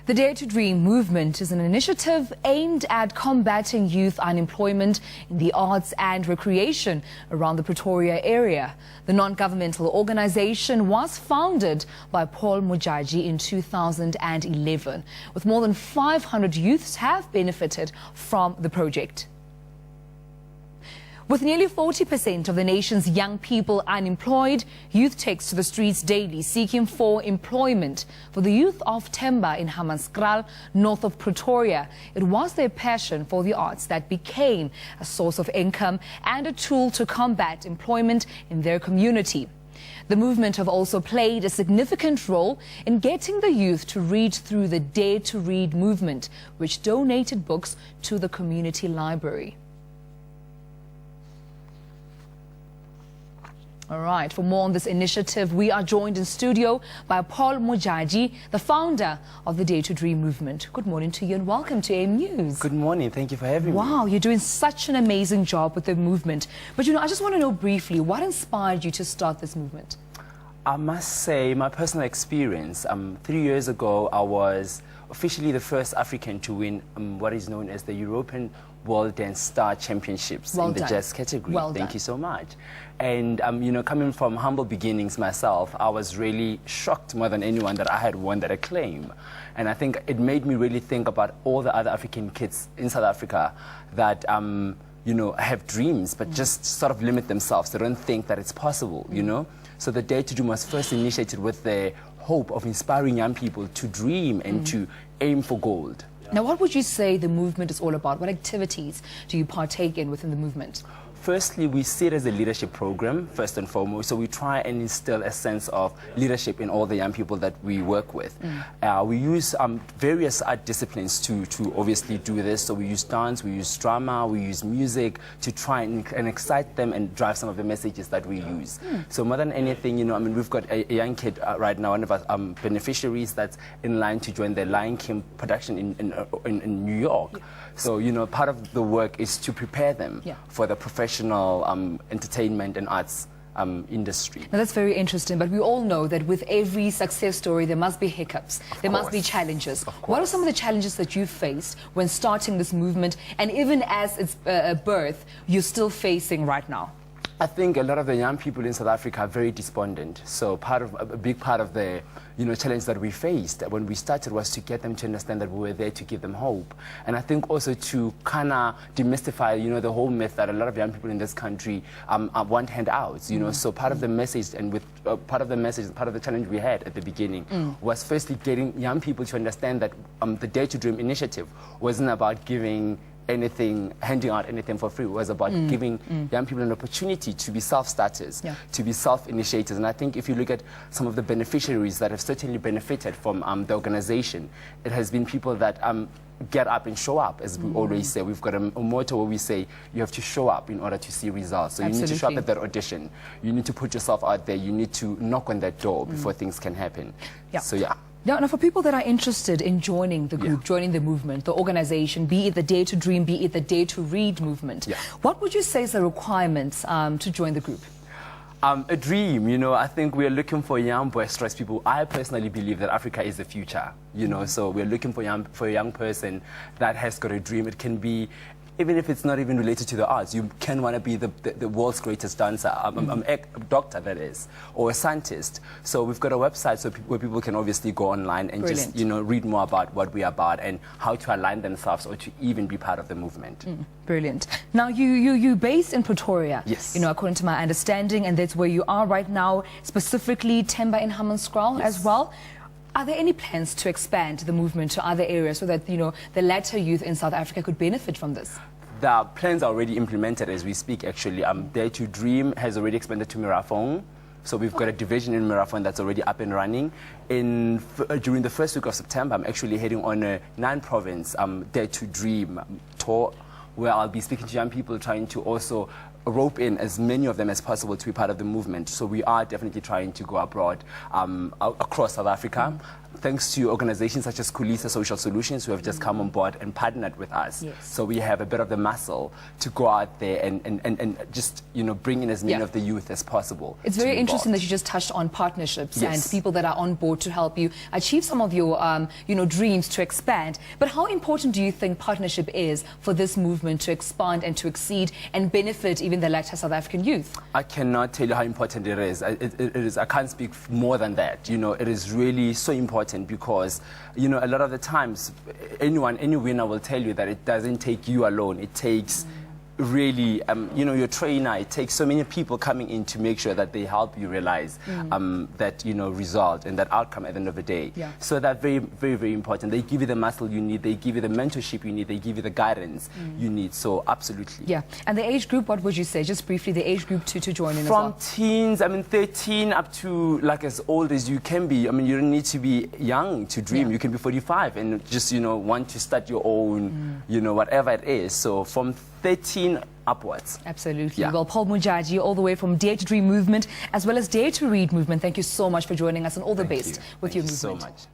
The Dare to Dream movement is an initiative aimed at combating youth unemployment in the arts and recreation around the Pretoria area. The non-governmental organization was founded by Paul Modjadji in 2011, with more than 500 youths have benefited from the project. With nearly 40% of the nation's young people unemployed, youth takes to the streets daily seeking for employment. For the youth of Themba in Hammanskraal, north of Pretoria, it was their passion for the arts that became a source of income and a tool to combat employment in their community. The movement have also played a significant role in getting the youth to read through the Dare to Read movement, which donated books to the community library. All right, for more on this initiative, we are joined in studio by Paul Modjadji, the founder of the Dare to Dream movement. Good morning to you and welcome to AM News. Good morning, thank you for having me. Wow, you're doing such an amazing job with the movement. But I just want to know briefly, what inspired you to start this movement? I must say, my personal experience, 3 years ago, I was officially the first African to win what is known as the European World Dance Star Championships in the jazz category. Thank you so much. And, coming from humble beginnings myself, I was really shocked more than anyone that I had won that acclaim. And I think it made me really think about all the other African kids in South Africa that, have dreams, but just sort of limit themselves. They don't think that it's possible, So the Dare to Dream was first initiated with the hope of inspiring young people to dream and to aim for gold. Now, what would you say the movement is all about? What activities do you partake in within the movement? Firstly, we see it as a leadership program, first and foremost. So we try and instill a sense of leadership in all the young people that we work with. We use various art disciplines to obviously do this. So we use dance, we use drama, we use music to try and excite them and drive some of the messages that we use. So more than anything, we've got a young kid right now, one of our beneficiaries that's in line to join the Lion King production in New York. So, part of the work is to prepare them for the professional entertainment and arts industry. Now that's very interesting, but we all know that with every success story there must be hiccups, there must be challenges. What are some of the challenges that you faced when starting this movement, and even as its birth, you're still facing right now? I think a lot of the young people in South Africa are very despondent. So a big part of the challenge that we faced when we started was to get them to understand that we were there to give them hope. And I think also to kind of demystify the whole myth that a lot of young people in this country want handouts. So part of the message and part of the challenge we had at the beginning was firstly getting young people to understand that the Dare to Dream initiative wasn't about handing out anything for free. It was about giving young people an opportunity to be self-starters, to be self-initiators. And I think if you look at some of the beneficiaries that have certainly benefited from the organization, it has been people that get up and show up, as we always say. We've got a motto where we say you have to show up in order to see results. So you need to show up at that audition. You need to put yourself out there. You need to knock on that door before things can happen. So Now, for people that are interested in joining the group, joining the movement, the organization, be it the Dare to Dream, be it the Dare to Read movement, what would you say is the requirements to join the group? A dream, I think we're looking for young, boisterous people. I personally believe that Africa is the future, so we're looking for a young person that has got a dream. It can be, even if it's not even related to the arts, you can want to be the world's greatest dancer, a doctor that is, or a scientist. So we've got a website where people can obviously go online and just, read more about what we are about and how to align themselves or to even be part of the movement. Brilliant. Now, you're based in Pretoria, yes. According to my understanding, and that's where you are right now, specifically Themba in Hammanskraal as well. Are there any plans to expand the movement to other areas so that, the latter youth in South Africa could benefit from this? The plans are already implemented as we speak, actually. Dare to Dream has already expanded to Mirafong. So we've got a division in Mirafong that's already up and running. During the first week of September, I'm actually heading on a 9-province Dare to Dream tour, where I'll be speaking to young people, trying to also rope in as many of them as possible to be part of the movement. So we are definitely trying to go abroad across South Africa. Thanks to organizations such as Kulisa Social Solutions, who have just come on board and partnered with us. Yes. So we have a bit of the muscle to go out there and just, bring in as many of the youth as possible. It's very interesting that you just touched on partnerships and people that are on board to help you achieve some of your, dreams to expand. But how important do you think partnership is for this movement to expand and to exceed and benefit even the latter South African youth? I cannot tell you how important it is. It is. I can't speak more than that. It is really so important because, a lot of the times, any winner will tell you that it doesn't take you alone. It takes really, your trainer. It takes so many people coming in to make sure that they help you realize that, result and that outcome at the end of the day. Yeah. So that's very, very, very important. They give you the muscle you need. They give you the mentorship you need. They give you the guidance you need. So absolutely. Yeah. And the age group, what would you say? Just briefly, the age group to join in From as well. teens, 13 up to as old as you can be. You don't need to be young to dream. You can be 45 and just, want to start your own, whatever it is. So from 13 upwards. Absolutely. Yeah. Well, Paul Modjadji, all the way from Dare to Dream movement as well as Dare to Read movement. Thank you so much for joining us and all the best with your movement. Thank you so much.